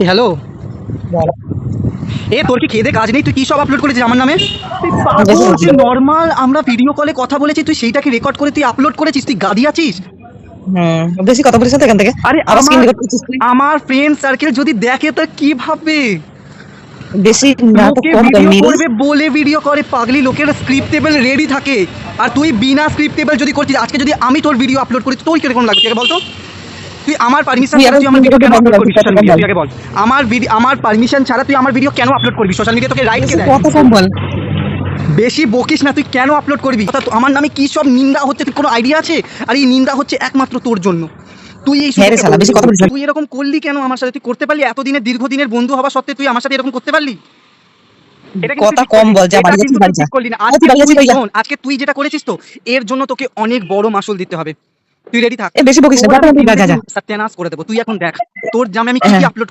Hello. এ তোর কি খেয়ে দে কাজ নেই? তুই কি সব আপলোড করেছিস আমার নামে? নর্মাল আমরা ভিডিও কলে কথা বলেছি, তুই সেইটাকে রেকর্ড করে তুই আপলোড করেছিস। তুই গাদি আছিস? বেশি কথা বলিস না এখান থেকে। আরে আবার স্ক্রিন আমার রেকর্ড করছিস তুই। আমার ফ্রেন্ড সার্কেল যদি দেখে তো কি ভাববে? বেশি নাটক লোকে কম কর ভিডিও নীল। করবে বলে ভিডিও করে, পাগলি। লোকের স্ক্রিপ্টেবল রেডি থাকে, আর তুই বিনা স্ক্রিপ্টেবল যদি করছিস। আজকে যদি আমি তোর ভিডিও আপলোড করি তোর কিরকম লাগবে তুই বলতো? তুই আমার পারমিশন ছাড়া তুই আমার ভিডিও কেন আপলোড করবি সোশ্যাল মিডিয়া? তুই আগে বল। আমার পারমিশন ছাড়া তুই আমার ভিডিও কেন আপলোড করবি সোশ্যাল মিডিয়া? তোকে রাইট কে দেয়? কথা কম বল। বেশি বকিস না। তুই কেন আপলোড করবি? অর্থাৎ আমার নামে কি সব নিন্দা হচ্ছে, তুই কোনো আইডিয়া আছে? আর এই নিন্দা হচ্ছে একমাত্র তোর জন্য। তুই এই হ্যাঁ রে শালা, বেশি কথা বলিস না। তুই এরকম করলি কেন আমার সাথে? তুই করতে পারলি? এতদিনের দীর্ঘদিনের বন্ধু হওয়া সত্ত্বে তুই আমার সাথে এরকম করতে পারলি? এটা কিন্তু কথা তুই ঠিক কম করলি না। বল, যা এটা বাড়ি কিন্তু যাচ্ছিস তুই বাড়ি যা। ঠিক করলি না। তুই বাড়ি যাচ্ছিস বাড়ি যা। আজকে তুই যেটা করেছিস তো, এর জন্য তোকে অনেক বড় মাসুল দিতে হবে। তুই রেডি থাক। বেশি বকিস না, তোর আমি যা যা। সত্যানাশ করে দেবো। তুই এখন দেখ তোর জামে আমি কি হ্যাঁ। কি আপলোড